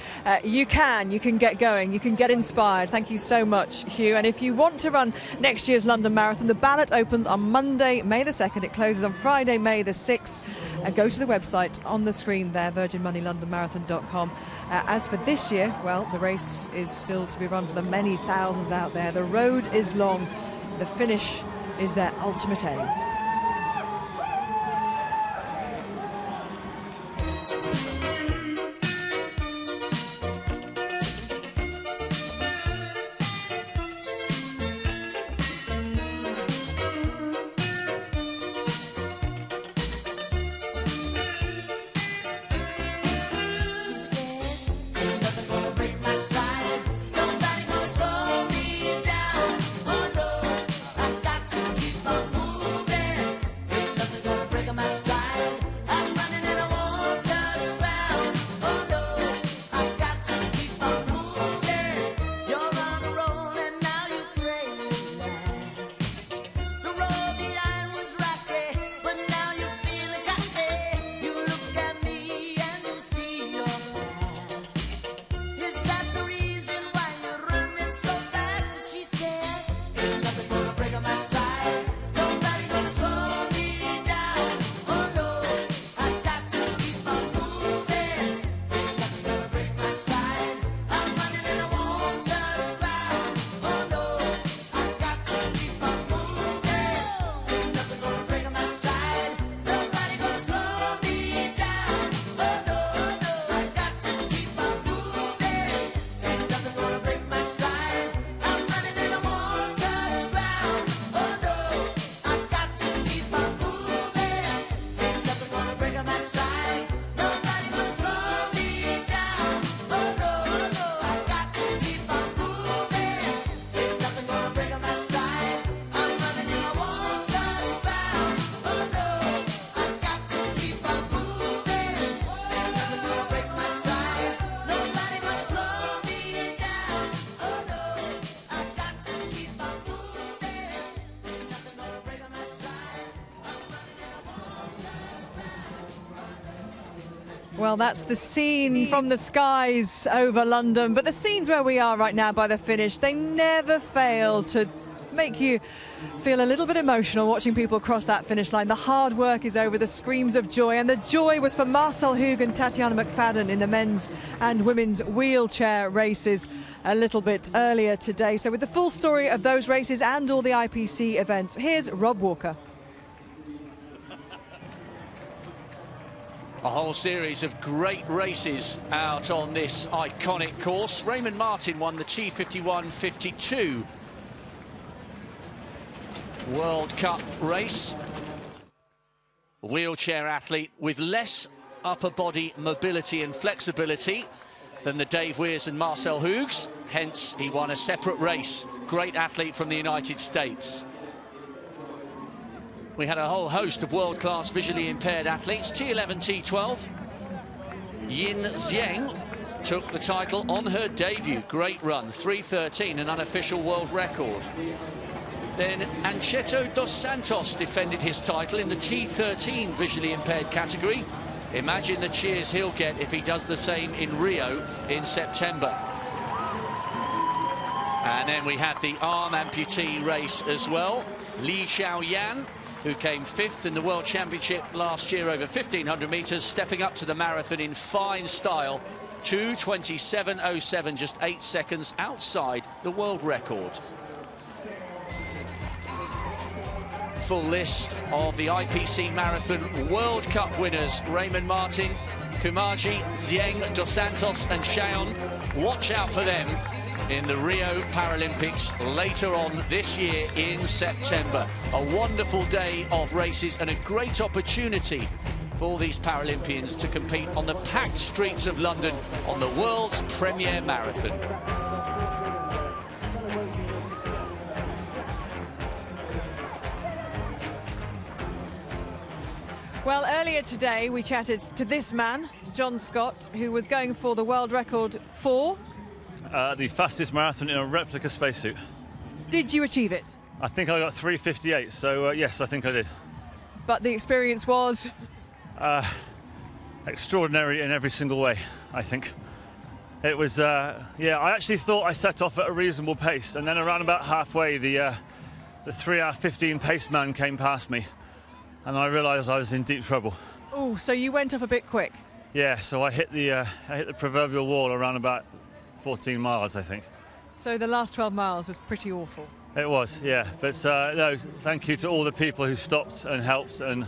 you can get going, you can get inspired. Thank you so much, Hugh. And if you want to run next year's London Marathon, the ballot opens on Monday, May the 2nd. It closes on Friday, May the 6th. Go to the website on the screen there, virginmoneylondonmarathon.com. As for this year, well, the race is still to be run for the many thousands out there. The road is long. The finish is their ultimate aim. Well, that's the scene from the skies over London. But the scenes where we are right now by the finish, they never fail to make you feel a little bit emotional watching people cross that finish line. The hard work is over, the screams of joy, and the joy was for Marcel Hug and Tatiana McFadden in the men's and women's wheelchair races a little bit earlier today. So with the full story of those races and all the IPC events, here's Rob Walker. A whole series of great races out on this iconic course. Raymond Martin won the T51-52 World Cup race. Wheelchair athlete with less upper body mobility and flexibility than the Dave Weirs and Marcel Hugs. Hence, he won a separate race. Great athlete from the United States. We had a whole host of world-class visually impaired athletes. T11, T12. Yin Zheng took the title on her debut. Great run, 3:13, an unofficial world record. Then Ancheto dos Santos defended his title in the T13 visually impaired category. Imagine the cheers he'll get if he does the same in Rio in September. And then we had the arm amputee race as well. Li Xiaoyan, who came 5th in the World Championship last year over 1,500 metres, stepping up to the marathon in fine style. 2:27.07, just 8 seconds outside the world record. Full list of the IPC Marathon World Cup winners: Raymond Martin, Kumaji, Zheng, Dos Santos and Xiaoyan. Watch out for them in the Rio Paralympics later on this year in September. A wonderful day of races and a great opportunity for these Paralympians to compete on the packed streets of London on the world's premier marathon. Well, earlier today we chatted to this man, John Scott, who was going for the world record for... the fastest marathon in a replica spacesuit. Did you achieve it? I think I got 3:58, so yes, I think I did. But the experience was? Extraordinary in every single way, I think. It was, yeah, I actually thought I set off at a reasonable pace, and then around about halfway, the 3:15 pace man came past me, and I realised I was in deep trouble. Oh, so you went off a bit quick? Yeah, so I hit the proverbial wall around about 14 miles, I think. So the last 12 miles was pretty awful. It was, yeah. But no, thank you to all the people who stopped and helped, and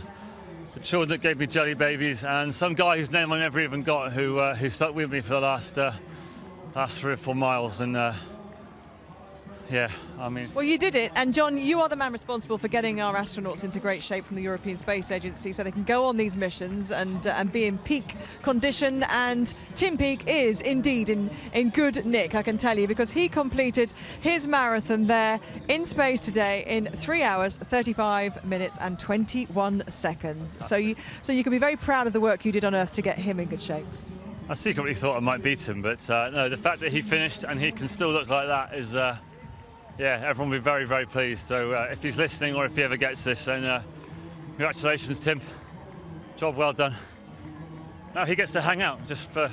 the children that gave me jelly babies, and some guy whose name I never even got, who stuck with me for the last 3 or 4 miles, and yeah, I mean... Well, you did it, and John, you are the man responsible for getting our astronauts into great shape from the European Space Agency so they can go on these missions and be in peak condition, and Tim Peake is indeed in good nick, I can tell you, because he completed his marathon there in space today in 3 hours, 35 minutes and 21 seconds. So you can be very proud of the work you did on Earth to get him in good shape. I secretly thought I might beat him, but no, the fact that he finished and he can still look like that is... yeah, everyone will be very, very pleased. So if he's listening or if he ever gets this, then congratulations, Tim. Job well done. Now he gets to hang out just for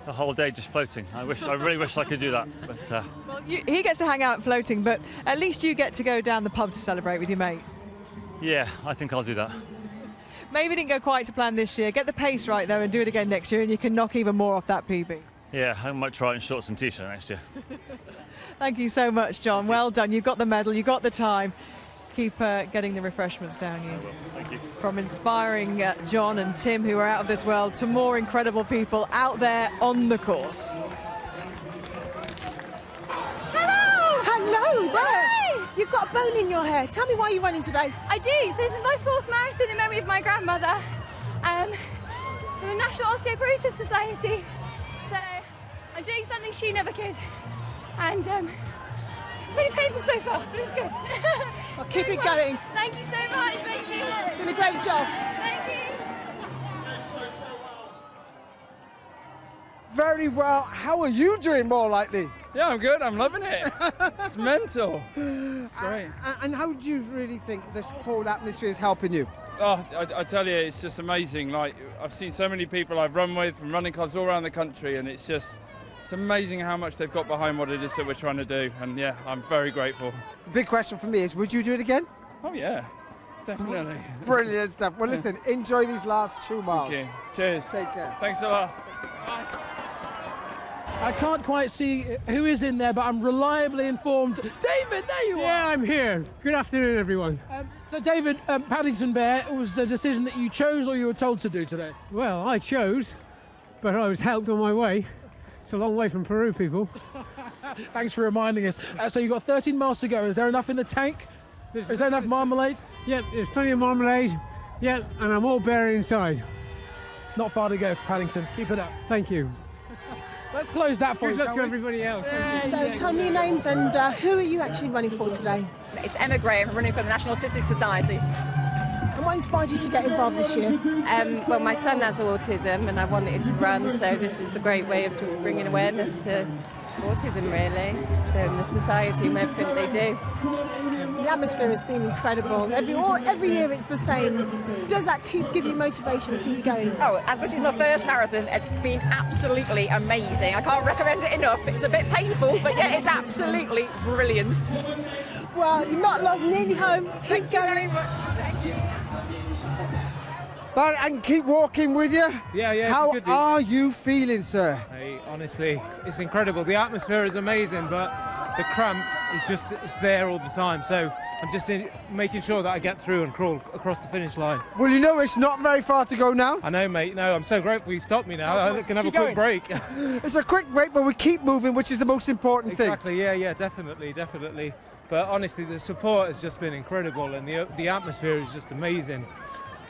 the whole day, just floating. I really wish I could do that. But well, he gets to hang out floating, but at least you get to go down the pub to celebrate with your mates. Yeah, I think I'll do that. Maybe didn't go quite to plan this year. Get the pace right though, and do it again next year, and you can knock even more off that PB. Yeah, I might try it in shorts and t-shirt next year. Thank you so much, John. Well done. You've got the medal, you've got the time. Keep getting the refreshments down you. Thank you. From inspiring John and Tim, who are out of this world, to more incredible people out there on the course. Hello! Hello there! Hi! You've got a bone in your hair. Tell me why you're running today. I do. So this is my 4th marathon in memory of my grandmother for the National Osteoporosis Society. So I'm doing something she never could. And it's pretty painful so far, but it's good. Well, keep it going. Thank you so much. Thank you. Doing a great job. Thank you. Very well. How are you doing, more likely? Yeah, I'm good. I'm loving it. It's mental. It's great. And how do you really think this whole atmosphere is helping you? Oh, I tell you, it's just amazing. Like, I've seen so many people I've run with from running clubs all around the country, and it's amazing how much they've got behind what it is that we're trying to do. And yeah, I'm very grateful. The big question for me is, would you do it again? Oh yeah, definitely. Brilliant stuff. Well, listen, enjoy these last 2 miles. Thank you. Cheers. Take care. Thanks a lot. I can't quite see who is in there, but I'm reliably informed. David, there you are! Yeah, I'm here. Good afternoon, everyone. So, David, Paddington Bear was a decision that you chose or you were told to do today? Well, I chose, but I was helped on my way. It's a long way from Peru, people. Thanks for reminding us. So you've got 13 miles to go. Is there enough in the tank? Is there enough marmalade? Yep, there's plenty of marmalade. Yep, and I'm all bear inside. Not far to go, Paddington. Keep it up. Thank you. Let's close that for you. Good luck to everybody else. So tell me your names and who are you actually running for today? It's Emma Graham, running for the National Autistic Society. And what inspired you to get involved this year? Well, my son has autism and I wanted him to run, so this is a great way of just bringing awareness to autism, really. So in the society and everything they do. The atmosphere has been incredible. Every year it's the same. Does that give you motivation to keep going? Oh, and this is my first marathon. It's been absolutely amazing. I can't recommend it enough. It's a bit painful, but yeah, it's absolutely brilliant. Well, you're not long, nearly home. Keep going. Thank you very much. Thank you. But I can keep walking with you. Yeah. How are you feeling, sir? Hey, honestly, it's incredible. The atmosphere is amazing, but the cramp is it's there all the time. So I'm just making sure that I get through and crawl across the finish line. Well, you know it's not very far to go now. I know, mate. No, I'm so grateful you stopped me now. I can have a quick break. It's a quick break, but we keep moving, which is the most important thing. Exactly. Yeah, definitely. But honestly, the support has just been incredible, and the atmosphere is just amazing.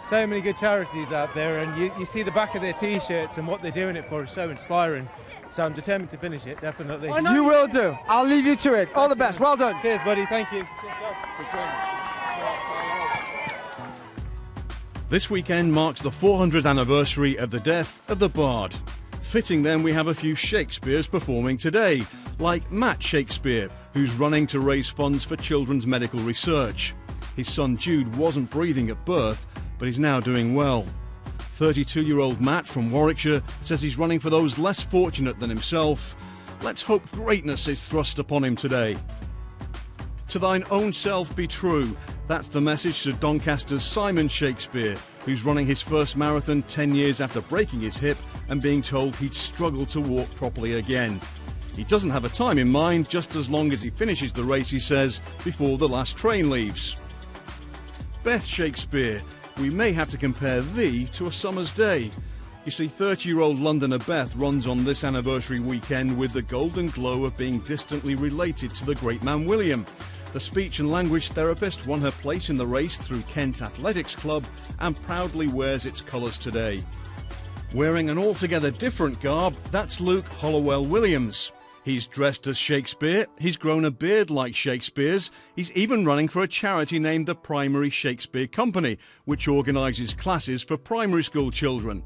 so many good charities out there, and you see the back of their T-shirts and what they're doing it for is so inspiring. So I'm determined to finish it, definitely. You will do. I'll leave you to it. All the best. Well done. Cheers, buddy. Thank you. Cheers, guys. This weekend marks the 400th anniversary of the death of the Bard. Fitting then, we have a few Shakespeares performing today, like Matt Shakespeare, who's running to raise funds for children's medical research. His son Jude wasn't breathing at birth, but he's now doing well. 32-year-old Matt from Warwickshire says he's running for those less fortunate than himself. Let's hope greatness is thrust upon him today. To thine own self be true. That's the message to Doncaster's Simon Shakespeare, who's running his first marathon 10 years after breaking his hip and being told he'd struggle to walk properly again. He doesn't have a time in mind, just as long as he finishes the race, he says, before the last train leaves. Beth Shakespeare, we may have to compare thee to a summer's day. You see, 30-year-old Londoner Beth runs on this anniversary weekend with the golden glow of being distantly related to the great man William. The speech and language therapist won her place in the race through Kent Athletics Club and proudly wears its colours today. Wearing an altogether different garb, that's Luke Hollowell Williams. He's dressed as Shakespeare, he's grown a beard like Shakespeare's, he's even running for a charity named the Primary Shakespeare Company, which organises classes for primary school children.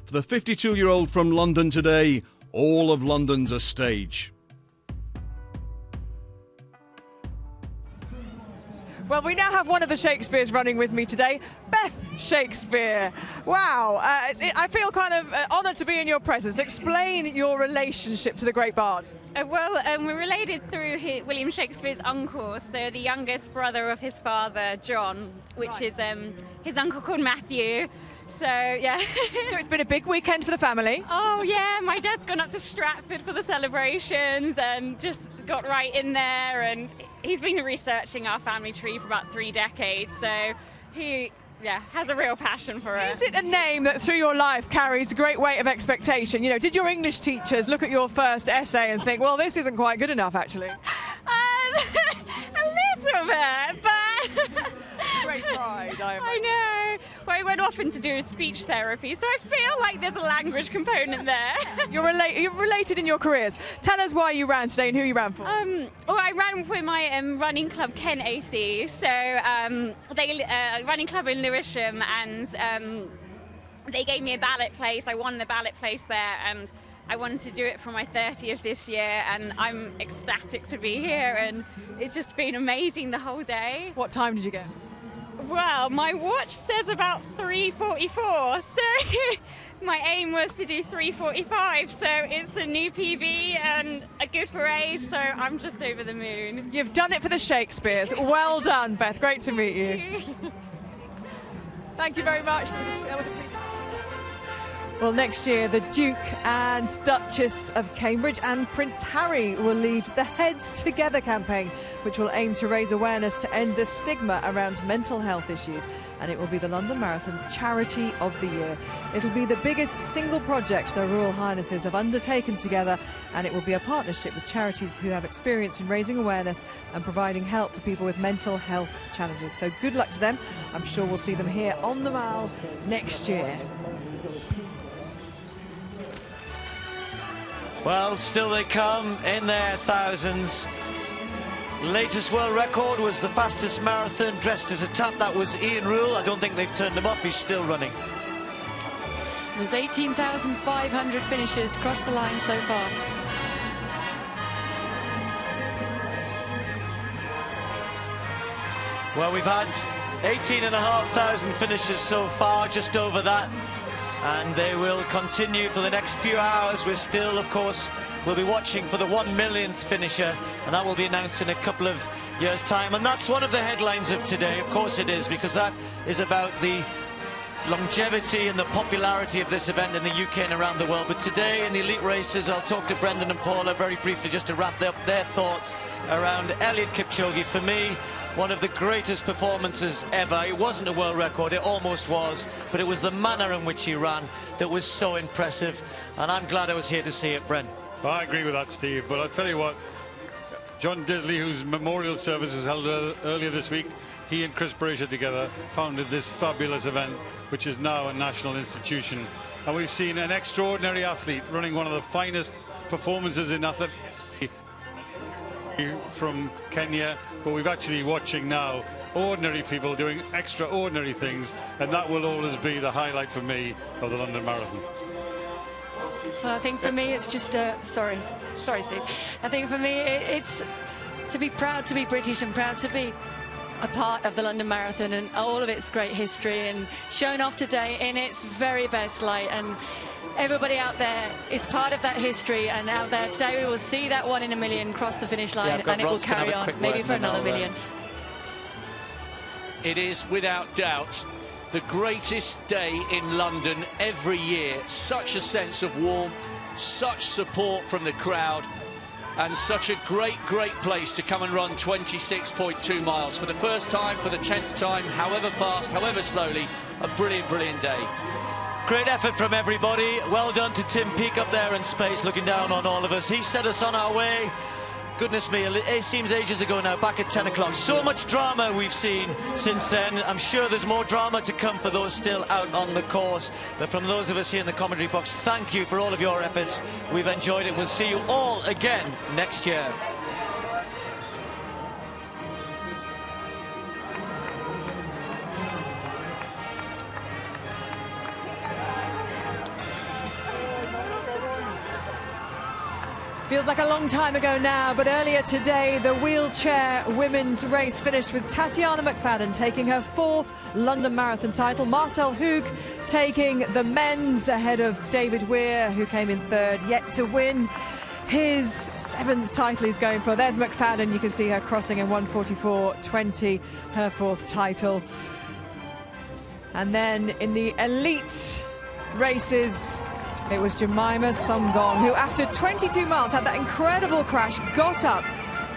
For the 52-year-old from London today, all of London's a stage. Well, we now have one of the Shakespeares running with me today, Beth Shakespeare. Wow, I feel kind of honoured to be in your presence. Explain your relationship to the great bard. We're related through William Shakespeare's uncle, so the youngest brother of his father, John, which is his uncle called Matthew. So, yeah. So it's been a big weekend for the family. Oh, yeah. My dad's gone up to Stratford for the celebrations and just got right in there. And he's been researching our family tree for about 3 decades. So he, has a real passion for it. Is it a name that through your life carries a great weight of expectation? You know, did your English teachers look at your first essay and think, well, this isn't quite good enough, actually? A little bit, but... Great pride, I know. Well, I went off to do speech therapy, so I feel like there's a language component there. You're related in your careers. Tell us why you ran today and who you ran for. I ran for my running club, Kent AC. So they running club in Lewisham, and they gave me a ballot place. I won the ballot place there, and I wanted to do it for my 30th this year, and I'm ecstatic to be here, and it's just been amazing the whole day. What time did you go? Well, my watch says about 3:44, so my aim was to do 3:45, so it's a new PB and a good for age, so I'm just over the moon. You've done it for the Shakespeares. Well done, Beth. Great to meet you. Thank you very much. That was a Well, next year, the Duke and Duchess of Cambridge and Prince Harry will lead the Heads Together campaign, which will aim to raise awareness to end the stigma around mental health issues. And it will be the London Marathon's Charity of the Year. It'll be the biggest single project the Royal Highnesses have undertaken together, and it will be a partnership with charities who have experience in raising awareness and providing help for people with mental health challenges. So good luck to them. I'm sure we'll see them here on the Mall next year. Well, still they come in their thousands. Latest world record was the fastest marathon dressed as a tap. That was Ian Rule. I don't think they've turned him off. He's still running. There's 18,500 finishers across the line so far. Well, we've had 18,500 finishers so far, just over that. And they will continue for the next few hours. We're still, of course, we'll be watching for the 1 millionth finisher, and that will be announced in a couple of years' time. And that's one of the headlines of today. Of course it is, because that is about the longevity and the popularity of this event in the UK and around the world. But today in the elite races, I'll talk to Brendan and Paula very briefly just to wrap up their thoughts around Eliud Kipchoge. For me, one of the greatest performances ever. It wasn't a world record, it almost was, but it was the manner in which he ran that was so impressive, and I'm glad I was here to see it, Brent. Well, I agree with that, Steve, but I'll tell you what, John Disley, whose memorial service was held earlier this week, he and Chris Brazier together founded this fabulous event, which is now a national institution. And we've seen an extraordinary athlete running one of the finest performances in athletics from Kenya, but we've actually watching now ordinary people doing extraordinary things, and that will always be the highlight for me of the London Marathon. Well, I think for me it's just sorry Steve. I think for me it's to be proud to be British and proud to be a part of the London Marathon and all of its great history, and shown off today in its very best light, and everybody out there is part of that history, and out there today we will see that 1 in a million cross the finish line, and it will carry on maybe for another million. It is without doubt the greatest day in London every year. Such a sense of warmth, such support from the crowd, and such a great place to come and run 26.2 miles for the first time, for the 10th time, however fast, however slowly. A brilliant day. Great effort from everybody. Well done to Tim Peake up there in space, looking down on all of us. He set us on our way. Goodness me, it seems ages ago now, back at 10 o'clock. So much drama we've seen since then. I'm sure there's more drama to come for those still out on the course. But from those of us here in the commentary box, thank you for all of your efforts. We've enjoyed it. We'll see you all again next year. Feels like a long time ago now, but earlier today, the wheelchair women's race finished with Tatiana McFadden taking her 4th London Marathon title. Marcel Hug taking the men's ahead of David Weir, who came in 3rd, yet to win his 7th title he's going for. There's McFadden. You can see her crossing in 1:44.20, her 4th title. And then in the elite races, it was Jemima Sumgong, who after 22 miles had that incredible crash, got up,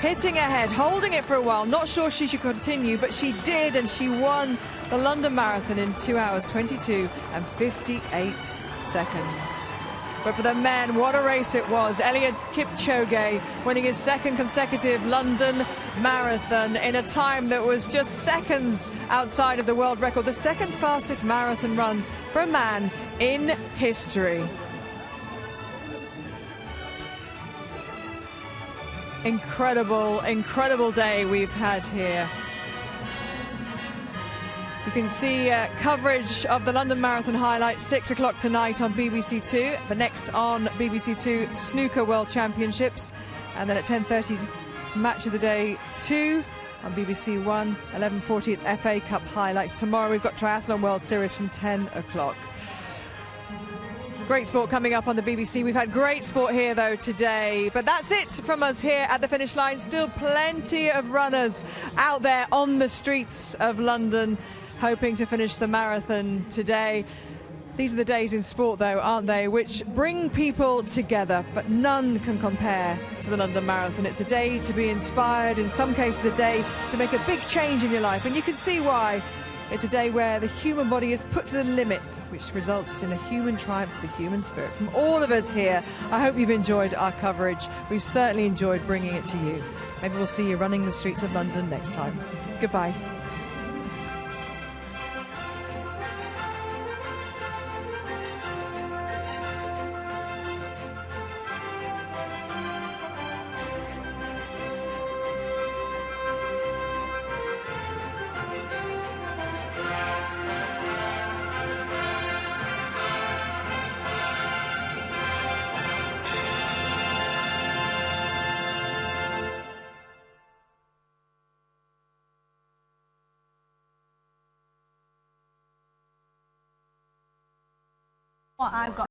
hitting her head, holding it for a while, not sure she should continue, but she did, and she won the London Marathon in 2 hours, 22 and 58 seconds. But for the men, what a race it was. Eliud Kipchoge winning his 2nd consecutive London Marathon in a time that was just seconds outside of the world record, the 2nd fastest marathon run for a man in history. Incredible day we've had here. You can see coverage of the London Marathon highlights 6 o'clock tonight on BBC Two, but next on BBC Two, Snooker World Championships, and then at 10:30 it's Match of the Day 2 on BBC One. 11:40 it's FA Cup highlights. Tomorrow we've got Triathlon World Series from 10 o'clock. Great sport coming up on the BBC. We've had great sport here, though, today. But that's it from us here at the finish line. Still plenty of runners out there on the streets of London, hoping to finish the marathon today. These are the days in sport, though, aren't they, which bring people together, but none can compare to the London Marathon. It's a day to be inspired, in some cases a day to make a big change in your life, and you can see why. It's a day where the human body is put to the limit, which results in a human triumph of the human spirit. From all of us here, I hope you've enjoyed our coverage. We've certainly enjoyed bringing it to you. Maybe we'll see you running the streets of London next time. Goodbye. I've got